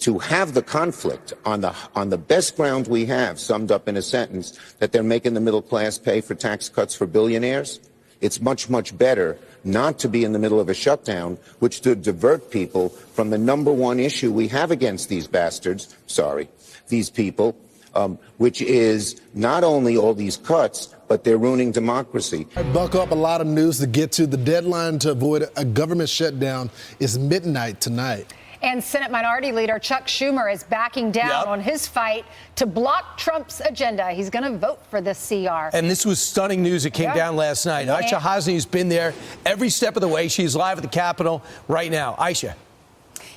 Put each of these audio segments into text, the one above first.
to have the conflict on the best ground we have, summed up in a sentence, that they're making the middle class pay for tax cuts for billionaires. It's much, much better not to be in the middle of a shutdown, which to divert people from the number one issue we have against these bastards, these people, which is not only all these cuts, but they're ruining democracy. Buckle up, a lot of news to get to. The deadline to avoid a government shutdown is midnight tonight. And Senate Minority Leader Chuck Schumer is backing down on his fight to block Trump's agenda. He's going to vote for this CR. And this was stunning news that came down last night. Aisha Hasni's been there every step of the way. She's live at the Capitol right now. Aisha.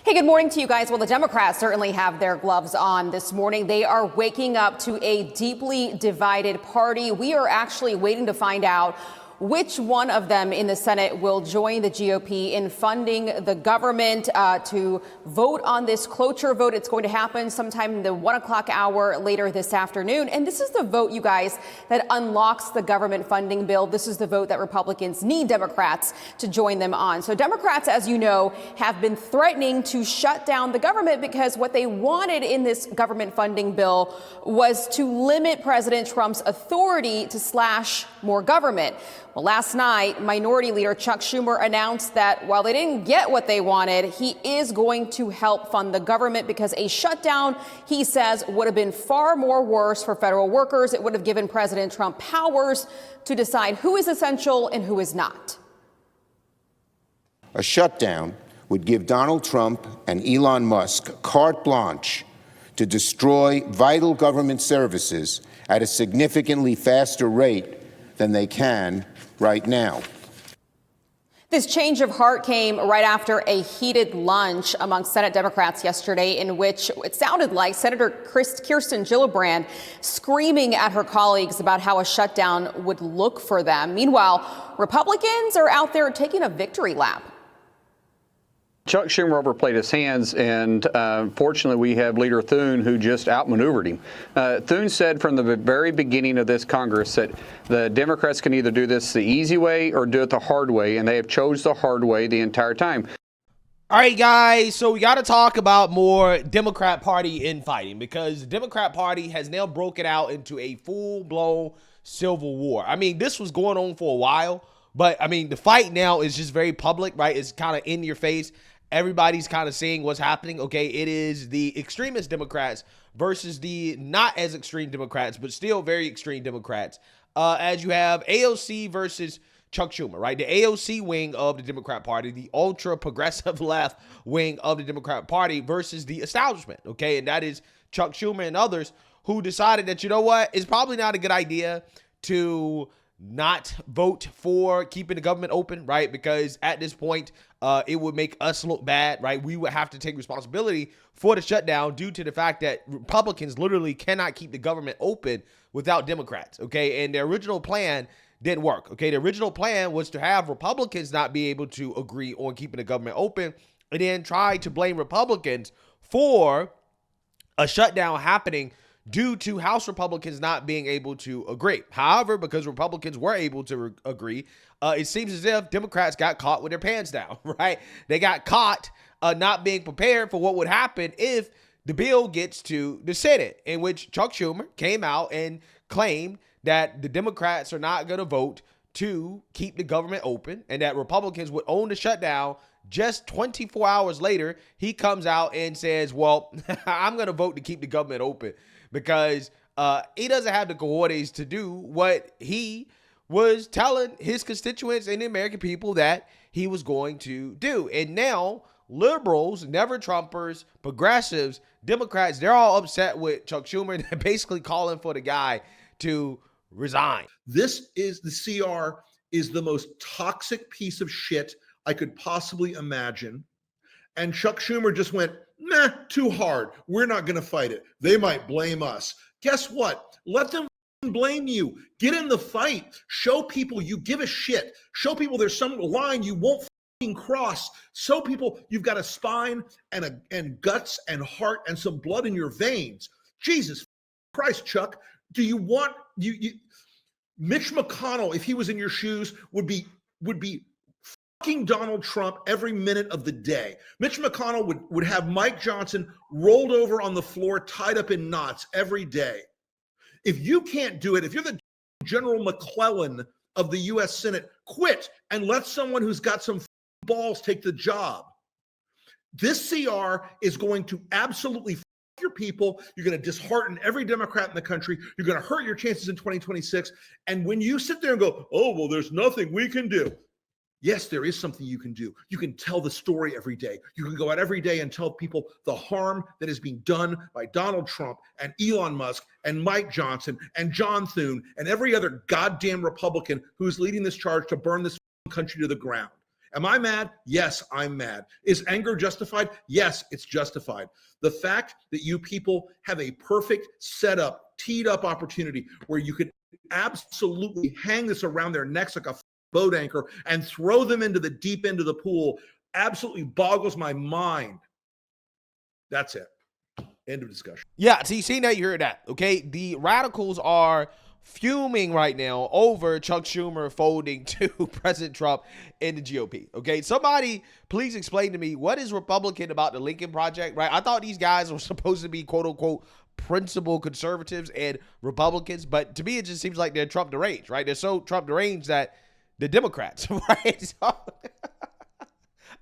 Hey, good morning to you guys. Well, the Democrats certainly have their gloves on this morning. They are waking up to a deeply divided party. We are actually waiting to find out which one of them in the Senate will join the GOP in funding the government to vote on this cloture vote. It's going to happen sometime in the 1 o'clock hour later this afternoon. And this is the vote, you guys, that unlocks the government funding bill. This is the vote that Republicans need Democrats to join them on. So Democrats, as you know, have been threatening to shut down the government because what they wanted in this government funding bill was to limit President Trump's authority to slash more government. Well, last night, Minority Leader Chuck Schumer announced that while they didn't get what they wanted, he is going to help fund the government because a shutdown, he says, would have been far more worse for federal workers. It would have given President Trump powers to decide who is essential and who is not. A shutdown would give Donald Trump and Elon Musk carte blanche to destroy vital government services at a significantly faster rate than they can right now. This change of heart came right after a heated lunch among Senate Democrats yesterday in which it sounded like Senator Kirsten Gillibrand screaming at her colleagues about how a shutdown would look for them. Meanwhile, Republicans are out there taking a victory lap. Chuck Schumer overplayed his hands, and fortunately we have Leader Thune who just outmaneuvered him. Thune said from the very beginning of this Congress that the Democrats can either do this the easy way or do it the hard way, and they have chose the hard way the entire time. All right, guys, so we got to talk about more Democrat Party infighting because the Democrat Party has now broken out into a full-blown civil war. I mean, this was going on for a while, but, I mean, the fight now is just very public, right? It's kind of in your face. Everybody's kind of seeing what's happening. Okay, it is the extremist Democrats versus the not as extreme Democrats, but still very extreme Democrats. As you have AOC versus Chuck Schumer, right? The AOC wing of the Democrat Party, the ultra progressive left wing of the Democrat Party versus the establishment. Okay, and that is Chuck Schumer and others who decided that, you know what, it's probably not a good idea to not vote for keeping the government open, right? Because at this point, it would make us look bad, right? We would have to take responsibility for the shutdown due to the fact that Republicans literally cannot keep the government open without Democrats, okay? And the original plan didn't work, okay? The original plan was to have Republicans not be able to agree on keeping the government open and then try to blame Republicans for a shutdown happening due to House Republicans not being able to agree. However, because Republicans were able to agree, it seems as if Democrats got caught with their pants down, right? They got caught not being prepared for what would happen if the bill gets to the Senate, in which Chuck Schumer came out and claimed that the Democrats are not going to vote to keep the government open and that Republicans would own the shutdown. Just 24 hours later, he comes out and says, well, I'm going to vote to keep the government open because he doesn't have the cojones to do what he was telling his constituents and the American people that he was going to do. And now liberals, never Trumpers, progressives, Democrats, they're all upset with Chuck Schumer. They're basically calling for the guy to resign. This is the CR is the most toxic piece of shit I could possibly imagine. And Chuck Schumer just went, nah, too hard. We're not going to fight it. They might blame us. Guess what? Let them blame you. Get in the fight. Show people you give a shit. Show people there's some line you won't cross. Show people you've got a spine and guts and heart and some blood in your veins. Jesus Christ, Chuck. Do you want you Mitch McConnell, if he was in your shoes, would be Donald Trump every minute of the day. Mitch McConnell would have Mike Johnson rolled over on the floor, tied up in knots every day. If you can't do it, if you're the General McClellan of the U.S. Senate, quit and let someone who's got some balls take the job. This CR is going to absolutely f your people. You're going to dishearten every Democrat in the country. You're going to hurt your chances in 2026. And when you sit there and go, oh, well, there's nothing we can do. Yes, there is something you can do. You can tell the story every day. You can go out every day and tell people the harm that is being done by Donald Trump and Elon Musk and Mike Johnson and John Thune and every other goddamn Republican who's leading this charge to burn this country to the ground. Am I mad? Yes, I'm mad. Is anger justified? Yes, it's justified. The fact that you people have a perfect setup, teed up opportunity where you could absolutely hang this around their necks like a boat anchor and throw them into the deep end of the pool absolutely boggles my mind. That's it. End of discussion. Yeah, so you see that, you heard that, okay? The radicals are fuming right now over Chuck Schumer folding to President Trump in the GOP, okay? Somebody please explain to me what is Republican about the Lincoln Project, right? I thought these guys were supposed to be quote-unquote principal conservatives and Republicans, but to me it just seems like they're Trump deranged, right? They're so Trump deranged that the Democrats, right? So,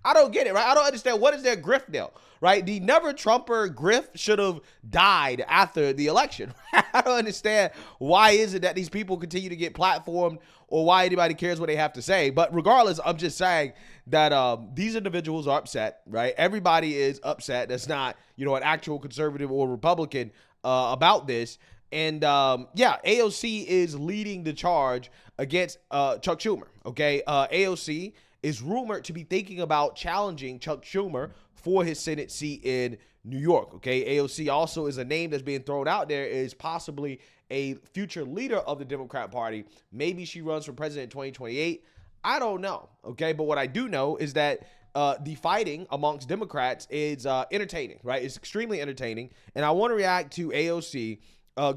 I don't get it, right? I don't understand. What is their grift now, right? The never Trumper grift should have died after the election. I don't understand why is it that these people continue to get platformed or why anybody cares what they have to say. But regardless, I'm just saying that these individuals are upset, right? Everybody is upset. That's not, an actual conservative or Republican about this. And yeah, AOC is leading the charge against Chuck Schumer, okay? AOC is rumored to be thinking about challenging Chuck Schumer for his Senate seat in New York, okay? AOC also is a name that's being thrown out there as possibly a future leader of the Democrat Party. Maybe she runs for president in 2028. I don't know, okay? But what I do know is that the fighting amongst Democrats is entertaining, right? It's extremely entertaining. And I want to react to AOC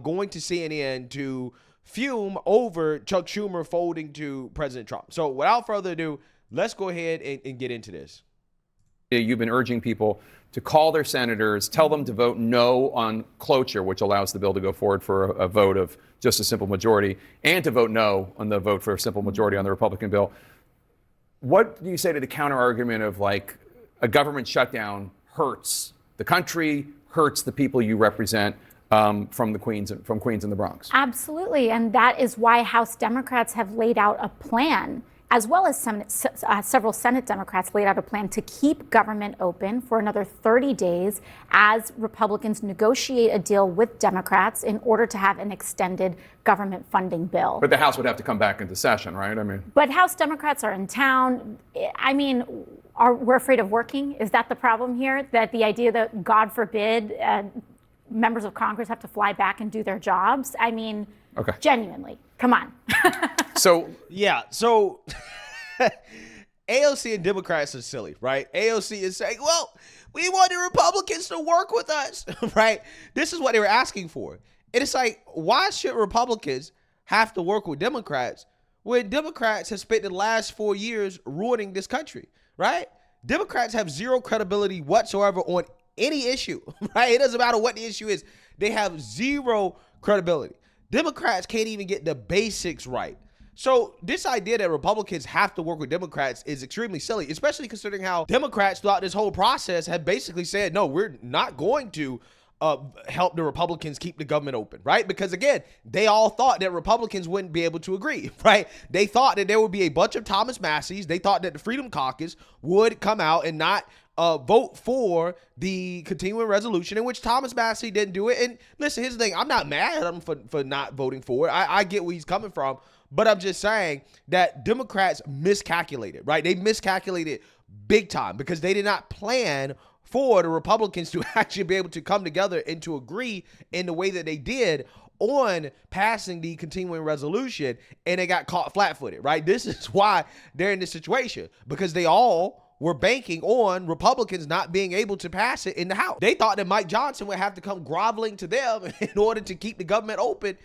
going to CNN to fume over Chuck Schumer folding to President Trump. So without further ado, let's go ahead and get into this. You've been urging people to call their senators, tell them to vote no on cloture, which allows the bill to go forward for a vote of just a simple majority, and to vote no on the vote for a simple majority on the Republican bill. What do you say to the counter argument of like a government shutdown hurts the country, hurts the people you represent? From Queens and the Bronx. Absolutely, and that is why House Democrats have laid out a plan, as well as several Senate Democrats laid out a plan to keep government open for another 30 days as Republicans negotiate a deal with Democrats in order to have an extended government funding bill. But the House would have to come back into session, right? But House Democrats are in town. We're afraid of working? Is that the problem here? That the idea that, God forbid, members of Congress have to fly back and do their jobs? Okay. Genuinely, come on. So AOC and Democrats are silly, right? AOC is saying, well, we want the Republicans to work with us, right? This is what they were asking for. And it's like, why should Republicans have to work with Democrats when Democrats have spent the last 4 years ruining this country, right? Democrats have zero credibility whatsoever on any issue, right? It doesn't matter what the issue is. They have zero credibility. Democrats can't even get the basics right. So this idea that Republicans have to work with Democrats is extremely silly, especially considering how Democrats throughout this whole process have basically said, no, we're not going to help the Republicans keep the government open, right? Because again, they all thought that Republicans wouldn't be able to agree, right? They thought that there would be a bunch of Thomas Masseys. They thought that the Freedom Caucus would come out and not vote for the continuing resolution, in which Thomas Massey didn't do it. And listen, here's the thing. I'm not mad at him for not voting for it. I get where he's coming from, but I'm just saying that Democrats miscalculated, right? They miscalculated big time because they did not plan for the Republicans to actually be able to come together and to agree in the way that they did on passing the continuing resolution, and they got caught flat-footed, right? This is why they're in this situation, because they all were banking on Republicans not being able to pass it in the House. They thought that Mike Johnson would have to come groveling to them in order to keep the government open,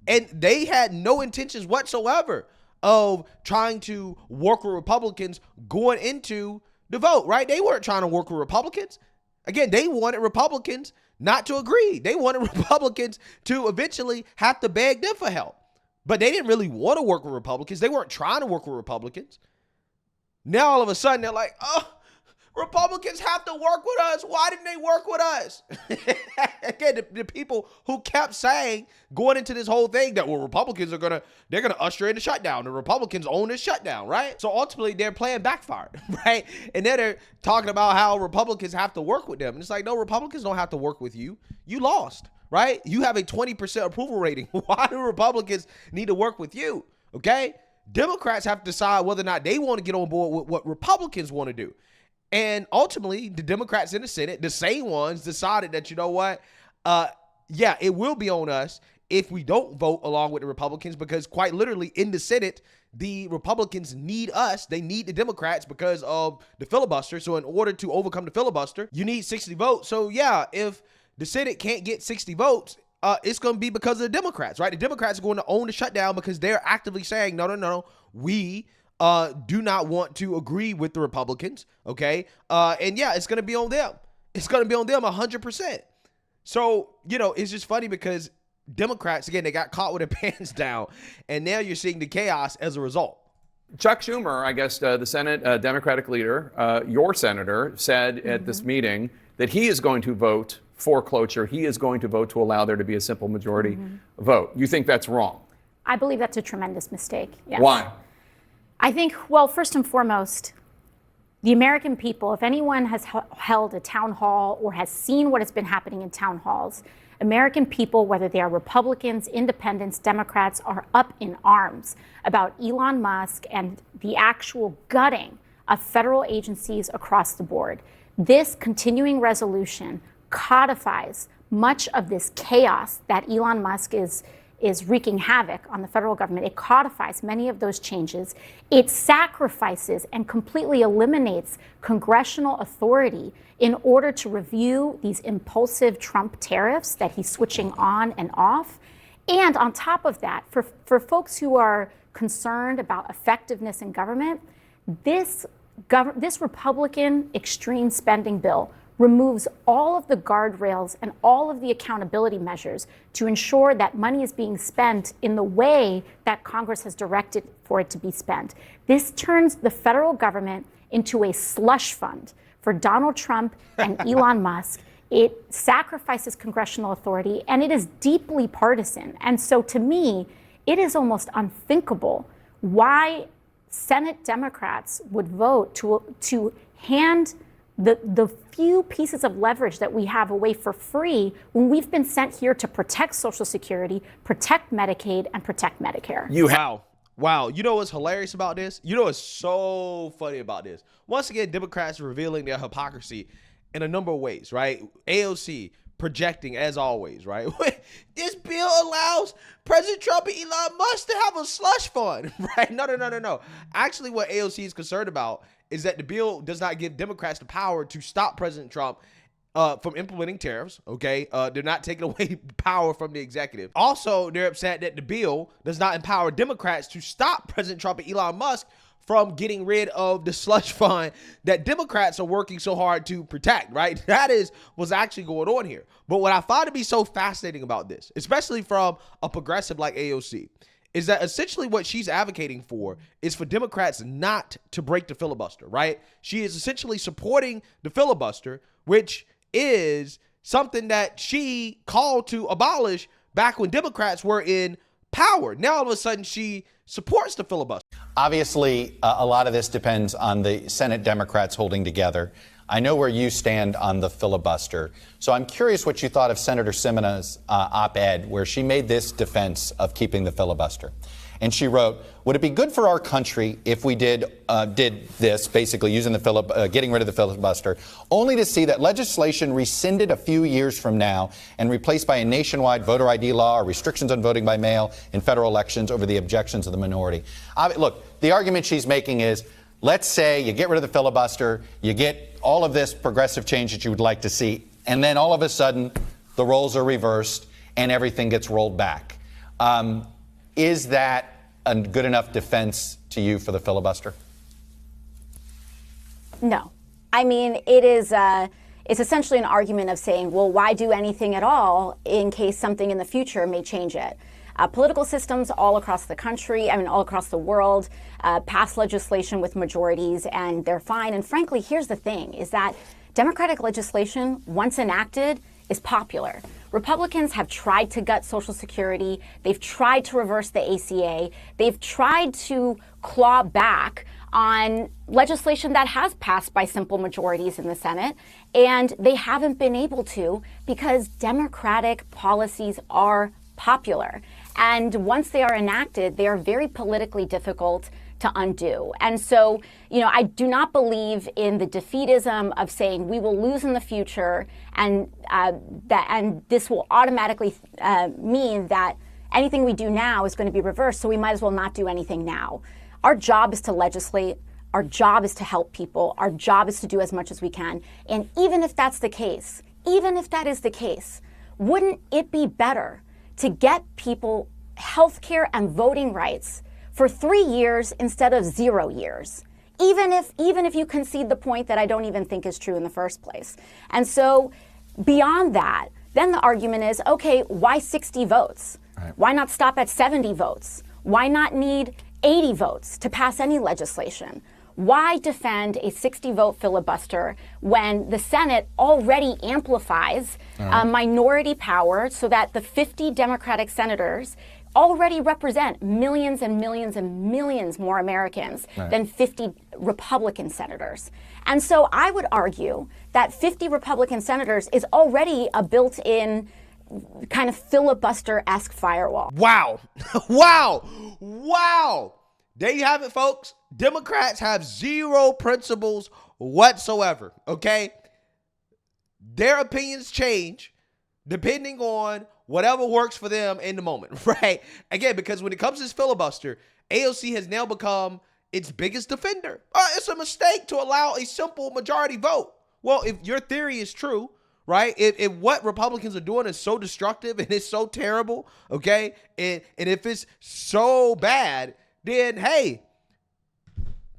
and they had no intentions whatsoever of trying to work with Republicans going into the vote, right? They weren't trying to work with Republicans. Again, they wanted Republicans not to agree. They wanted Republicans to eventually have to beg them for help. But they didn't really want to work with Republicans. They weren't trying to work with Republicans. Now, all of a sudden, they're like, oh, Republicans have to work with us. Why didn't they work with us? Again, the people who kept saying, going into this whole thing, that, well, Republicans they're going to usher in the shutdown. The Republicans own this shutdown, right? So ultimately, their plan backfired, right? And then they're talking about how Republicans have to work with them. And it's like, no, Republicans don't have to work with you. You lost, right? You have a 20% approval rating. Why do Republicans need to work with you, okay? Democrats have to decide whether or not they want to get on board with what Republicans want to do. And ultimately, the Democrats in the Senate, the same ones, decided that, you know what, yeah, it will be on us if we don't vote along with the Republicans, because quite literally in the Senate, the Republicans need us. They need the Democrats because of the filibuster. So in order to overcome the filibuster, you need 60 votes. So yeah, if the Senate can't get 60 votes, it's going to be because of the Democrats, right? The Democrats are going to own the shutdown because they're actively saying, no, we do not want to agree with the Republicans, okay? And yeah, it's going to be on them. It's going to be on them 100%. So, you know, it's just funny because Democrats, again, they got caught with their pants down, and now you're seeing the chaos as a result. Chuck Schumer, I guess the Senate Democratic leader, your senator, said at this meeting that he is going to vote for cloture. He is going to vote to allow there to be a simple majority vote. You think that's wrong? I believe that's a tremendous mistake. Yes. Why? I think, well, first and foremost, the American people, if anyone has held a town hall or has seen what has been happening in town halls, American people, whether they are Republicans, independents, Democrats, are up in arms about Elon Musk and the actual gutting of federal agencies across the board. This continuing resolution codifies much of this chaos that Elon Musk is wreaking havoc on the federal government. It codifies many of those changes. It sacrifices and completely eliminates congressional authority in order to review these impulsive Trump tariffs that he's switching on and off. And on top of that, for folks who are concerned about effectiveness in government, this Republican extreme spending bill removes all of the guardrails and all of the accountability measures to ensure that money is being spent in the way that Congress has directed for it to be spent. This turns the federal government into a slush fund for Donald Trump and Elon Musk. It sacrifices congressional authority, and it is deeply partisan. And so to me, it is almost unthinkable why Senate Democrats would vote to hand the few pieces of leverage that we have away for free when we've been sent here to protect Social Security, protect Medicaid, and protect Medicare. Wow. You know what's hilarious about this? You know what's so funny about this? Once again, Democrats are revealing their hypocrisy in a number of ways, right? AOC projecting as always, right? This bill allows President Trump and Elon Musk to have a slush fund, right? No. Actually, what AOC is concerned about is that the bill does not give Democrats the power to stop President Trump from implementing tariffs, okay? They're not taking away power from the executive. Also, they're upset that the bill does not empower Democrats to stop President Trump and Elon Musk from getting rid of the slush fund that Democrats are working so hard to protect, right? That is what's actually going on here. But what I find to be so fascinating about this, especially from a progressive like AOC, is that essentially what she's advocating for is for Democrats not to break the filibuster, right? She is essentially supporting the filibuster, which is something that she called to abolish back when Democrats were in power. Now, all of a sudden, she supports the filibuster. Obviously, a lot of this depends on the Senate Democrats holding together. I know where you stand on the filibuster. So I'm curious what you thought of Senator Simena's op-ed, where she made this defense of keeping the filibuster. And she wrote, would it be good for our country if we did this, basically using the getting rid of the filibuster, only to see that legislation rescinded a few years from now and replaced by a nationwide voter ID law or restrictions on voting by mail in federal elections over the objections of the minority? Look, the argument she's making is, let's say you get rid of the filibuster, you get all of this progressive change that you would like to see, and then all of a sudden the roles are reversed and everything gets rolled back. Is that a good enough defense to you for the filibuster? No. I mean, it's essentially an argument of saying, well, why do anything at all in case something in the future may change it? Political systems all across the country, all across the world, pass legislation with majorities, and they're fine. And frankly, here's the thing, is that Democratic legislation, once enacted, is popular. Republicans have tried to gut Social Security. They've tried to reverse the ACA. They've tried to claw back on legislation that has passed by simple majorities in the Senate, and they haven't been able to because Democratic policies are popular. And once they are enacted, they are very politically difficult to undo. And so, I do not believe in the defeatism of saying we will lose in the future and this will automatically mean that anything we do now is going to be reversed, so we might as well not do anything now. Our job is to legislate. Our job is to help people. Our job is to do as much as we can. And even if that's the case, even if that is the case, wouldn't it be better to get people health care and voting rights for 3 years instead of 0 years? Even if you concede the point that I don't even think is true in the first place. And so beyond that, then the argument is, okay, why 60 votes? Right. Why not stop at 70 votes? Why not need 80 votes to pass any legislation? Why defend a 60-vote filibuster when the Senate already amplifies minority power so that the 50 Democratic senators already represent millions and millions and millions more Americans than 50 Republican senators? And so I would argue that 50 Republican senators is already a built-in kind of filibuster-esque firewall. Wow. Wow. There you have it, folks. Democrats have zero principles whatsoever, okay? Their opinions change depending on whatever works for them in the moment, right? Again, because when it comes to this filibuster, AOC has now become its biggest defender. It's a mistake to allow a simple majority vote. Well, if your theory is true, right? If what Republicans are doing is so destructive and it's so terrible, okay? And if it's so bad, then, hey,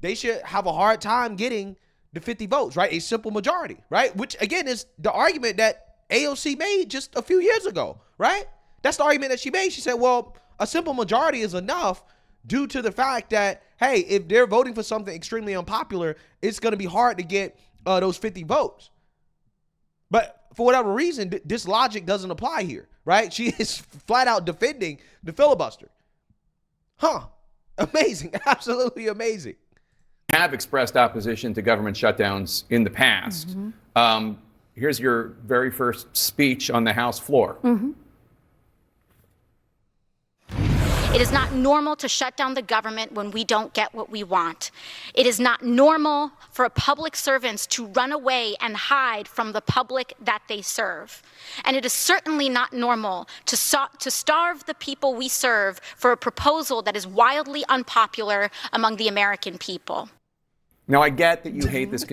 they should have a hard time getting the 50 votes, right? A simple majority, right? Which, again, is the argument that AOC made just a few years ago, right? That's the argument that she made. She said, well, a simple majority is enough due to the fact that, hey, if they're voting for something extremely unpopular, it's going to be hard to get those 50 votes. But for whatever reason, this logic doesn't apply here, right? She is flat out defending the filibuster. Amazing. Absolutely amazing. Have expressed opposition to government shutdowns in the past. Mm-hmm. Here's your very first speech on the House floor. Mm-hmm. It is not normal to shut down the government when we don't get what we want. It is not normal for public servants to run away and hide from the public that they serve. And it is certainly not normal to starve the people we serve for a proposal that is wildly unpopular among the American people. Now, I get that you hate this.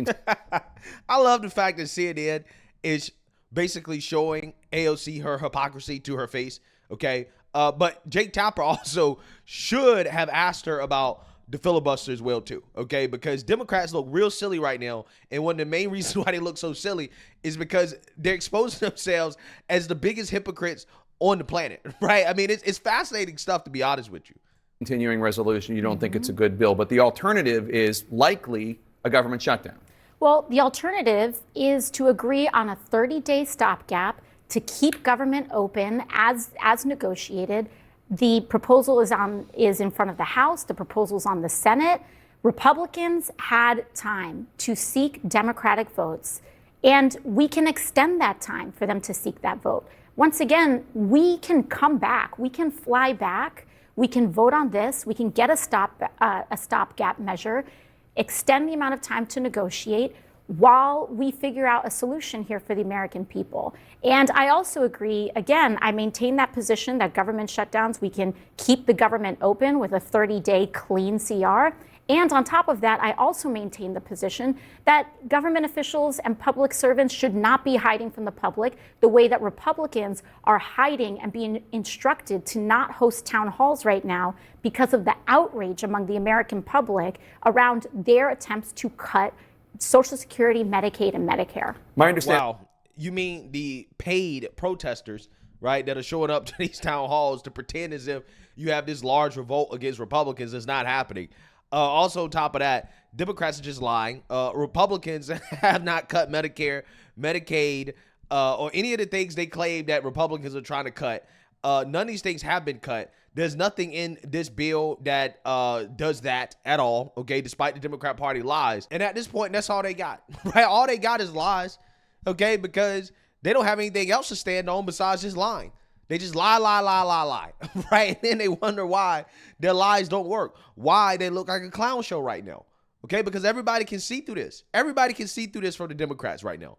I love the fact that CNN is basically showing AOC her hypocrisy to her face, okay? But Jake Tapper also should have asked her about the filibuster as well, too, okay? Because Democrats look real silly right now, and one of the main reasons why they look so silly is because they're exposing themselves as the biggest hypocrites on the planet, right? I mean, it's fascinating stuff, to be honest with you. Continuing resolution, you don't think it's a good bill, but the alternative is likely a government shutdown. Well, the alternative is to agree on a 30-day stopgap to keep government open as negotiated. The proposal is in front of the House. The proposal is on the Senate. Republicans had time to seek Democratic votes, and we can extend that time for them to seek that vote. Once again, we can come back. We can fly back. We can vote on this. We can get a stopgap measure, extend the amount of time to negotiate while we figure out a solution here for the American people. And I also agree, again, I maintain that position that government shutdowns, we can keep the government open with a 30-day clean CR. And on top of that, I also maintain the position that government officials and public servants should not be hiding from the public the way that Republicans are hiding and being instructed to not host town halls right now because of the outrage among the American public around their attempts to cut Social Security, Medicaid, and Medicare. My understanding. Wow. You mean the paid protesters, right, that are showing up to these town halls to pretend as if you have this large revolt against Republicans is not happening. Also, on top of that, Democrats are just lying. Republicans have not cut Medicare, Medicaid, or any of the things they claim that Republicans are trying to cut. None of these things have been cut. There's nothing in this bill that does that at all, okay, despite the Democrat Party lies. And at this point, that's all they got, right? All they got is lies, okay, because they don't have anything else to stand on besides just lying. They just lie, right? And then they wonder why their lies don't work, why they look like a clown show right now, okay? Because everybody can see through this. Everybody can see through this from the Democrats right now.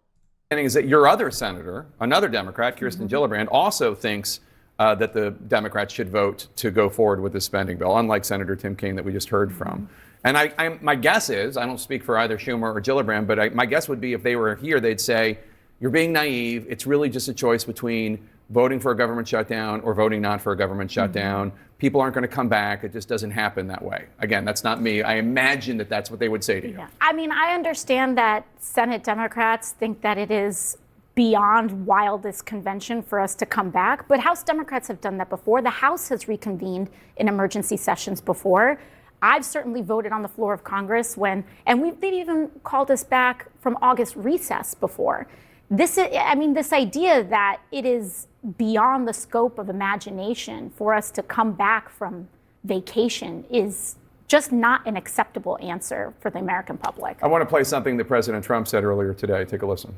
And is that your other senator, another Democrat, Kirsten Gillibrand, also thinks that the Democrats should vote to go forward with the spending bill, unlike Senator Tim Kaine that we just heard from. And my guess is, I don't speak for either Schumer or Gillibrand, but my guess would be if they were here, they'd say, you're being naive. It's really just a choice between voting for a government shutdown or voting not for a government shutdown. People aren't going to come back. It just doesn't happen that way. Again, that's not me. I imagine that that's what they would say to you. Yeah. I mean, I understand that Senate Democrats think that it is beyond wildest convention for us to come back, but House Democrats have done that before. The House has reconvened in emergency sessions before. I've certainly voted on the floor of Congress they've even called us back from August recess before. This idea that it is beyond the scope of imagination for us to come back from vacation is just not an acceptable answer for the American public. I want to play something that President Trump said earlier today. Take a listen.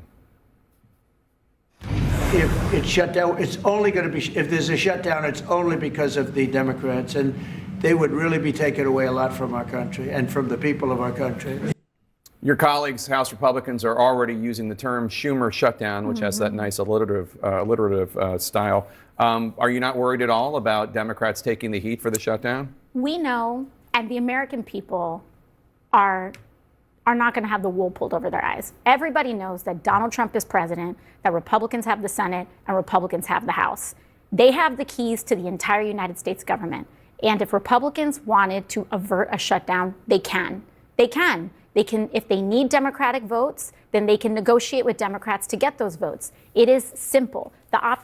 If it's shut down, it's only going to be, if there's a shutdown, it's only because of the Democrats, and they would really be taking away a lot from our country and from the people of our country. Your colleagues, House Republicans, are already using the term Schumer shutdown, which has that nice alliterative style. Are you not worried at all about Democrats taking the heat for the shutdown? We know, and the American people are not going to have the wool pulled over their eyes. Everybody knows that Donald Trump is president, that Republicans have the Senate, and Republicans have the House. They have the keys to the entire United States government. And if Republicans wanted to avert a shutdown, they can. They can, if they need Democratic votes, then they can negotiate with Democrats to get those votes. It is simple.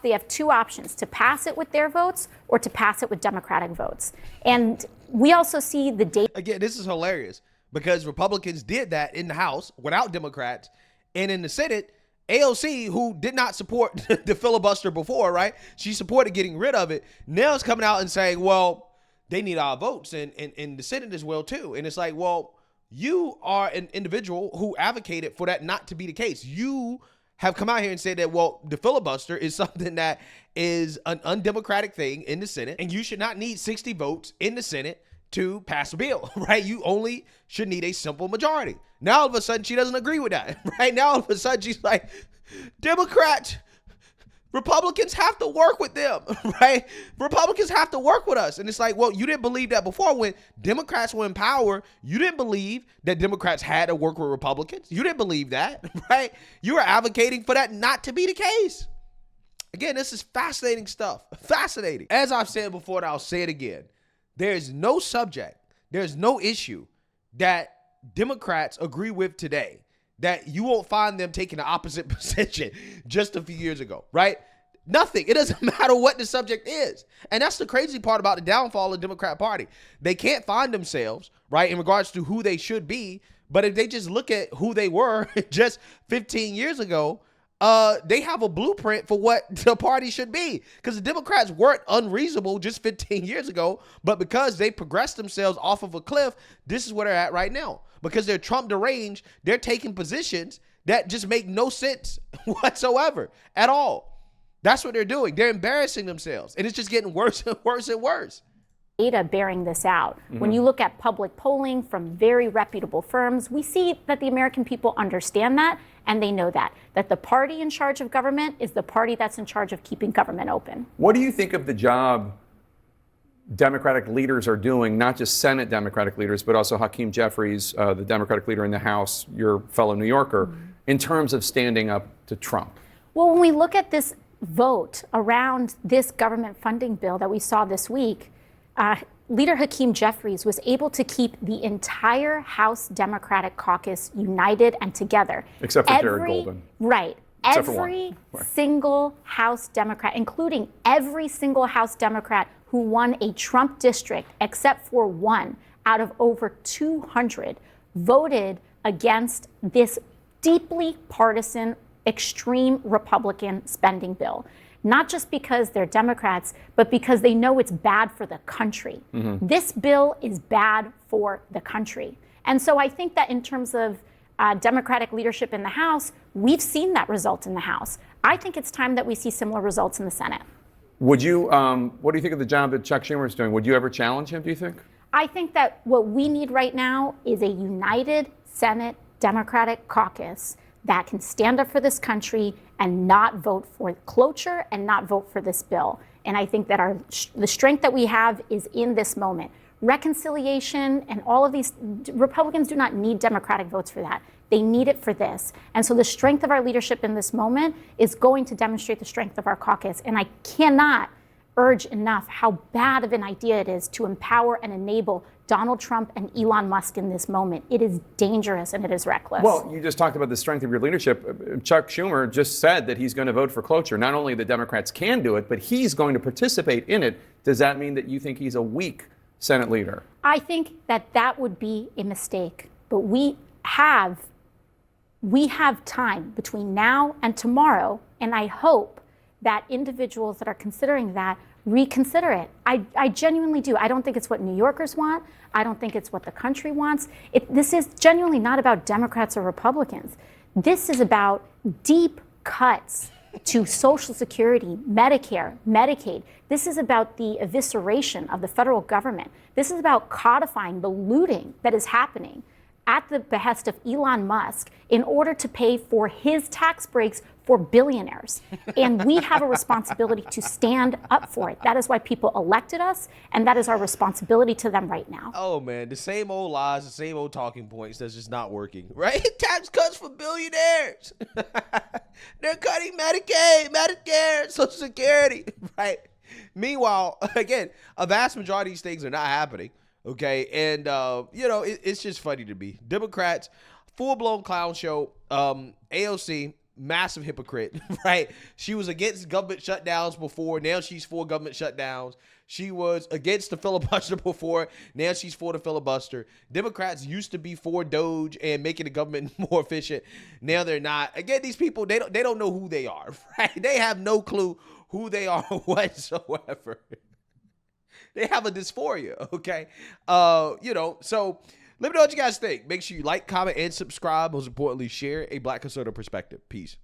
They have two options, to pass it with their votes or to pass it with Democratic votes. And we also see the data. Again, this is hilarious because Republicans did that in the House without Democrats. And in the Senate, AOC, who did not support the filibuster before, right? She supported getting rid of it. Now it's coming out and saying, well, they need our votes and the Senate as well, too. And it's like, well, you are an individual who advocated for that not to be the case. You have come out here and said that, well, the filibuster is something that is an undemocratic thing in the Senate, and you should not need 60 votes in the Senate to pass a bill, right? You only should need a simple majority. Now, all of a sudden, she doesn't agree with that, right? Now, all of a sudden, she's like, Republicans have to work with them, right? Republicans have to work with us. And it's like, well, you didn't believe that before. When Democrats were in power, you didn't believe that Democrats had to work with Republicans. You didn't believe that, right? You were advocating for that not to be the case. Again, this is fascinating stuff. Fascinating. As I've said before, and I'll say it again, there's no subject, there's no issue that Democrats agree with today that you won't find them taking the opposite position just a few years ago, right? Nothing. It doesn't matter what the subject is. And that's the crazy part about the downfall of the Democrat Party. They can't find themselves, right, in regards to who they should be. But if they just look at who they were just 15 years ago, they have a blueprint for what the party should be. Because the Democrats weren't unreasonable just 15 years ago, but because they progressed themselves off of a cliff, this is where they're at right now. Because they're Trump deranged, they're taking positions that just make no sense whatsoever at all. That's what they're doing. They're embarrassing themselves, and it's just getting worse and worse and worse. Data bearing this out. When you look at public polling from very reputable firms, we see that the American people understand that, and they know that the party in charge of government is the party that's in charge of keeping government open. What do you think of the job Democratic leaders are doing, not just Senate Democratic leaders, but also Hakeem Jeffries, the Democratic leader in the House, your fellow New Yorker, in terms of standing up to Trump? Well, when we look at this vote around this government funding bill that we saw this week, Leader Hakeem Jeffries was able to keep the entire House Democratic caucus united and together. Except for Jared Golden. Right. Except for Every one. single House Democrat, including every single House Democrat who won a Trump district, except for one out of over 200, voted against this deeply partisan, extreme Republican spending bill. Not just because they're Democrats, but because they know it's bad for the country. This bill is bad for the country. And so I think that in terms of Democratic leadership in the House, we've seen that result in the House. I think it's time that we see similar results in the Senate. Would you, what do you think of the job that Chuck Schumer is doing? Would you ever challenge him, do you think? I think that what we need right now is a united Senate Democratic caucus that can stand up for this country and not vote for cloture and not vote for this bill. And I think that the strength that we have is in this moment. Reconciliation and all of these, Republicans do not need Democratic votes for that. They need it for this. And so the strength of our leadership in this moment is going to demonstrate the strength of our caucus. And I cannot urge enough how bad of an idea it is to empower and enable Donald Trump and Elon Musk in this moment. It is dangerous and it is reckless. Well, you just talked about the strength of your leadership. Chuck Schumer just said that he's going to vote for cloture. Not only the Democrats can do it, but he's going to participate in it. Does that mean that you think he's a weak Senate leader? I think that that would be a mistake. But we have time between now and tomorrow, and I hope that individuals that are considering that reconsider it. I genuinely do. I don't think it's what New Yorkers want. I don't think it's what the country wants. This is genuinely not about Democrats or Republicans. This is about deep cuts to Social Security, Medicare, Medicaid. This is about the evisceration of the federal government. This is about codifying the looting that is happening at the behest of Elon Musk in order to pay for his tax breaks for billionaires. And we have a responsibility to stand up for it. That is why people elected us, and that is our responsibility to them right now. Oh, man, the same old lies, the same old talking points that's just not working, right? Tax cuts for billionaires. They're cutting Medicaid, Medicare, Social Security, right? Meanwhile, again, a vast majority of these things are not happening. Okay, and, it's just funny to me. Democrats, full-blown clown show. AOC, massive hypocrite, right? She was against government shutdowns before. Now she's for government shutdowns. She was against the filibuster before. Now she's for the filibuster. Democrats used to be for Doge and making the government more efficient. Now they're not. Again, these people, they don't know who they are, right? They have no clue who they are whatsoever. They have a dysphoria, okay? So let me know what you guys think. Make sure you like, comment, and subscribe. Most importantly, share a Black conservative perspective. Peace.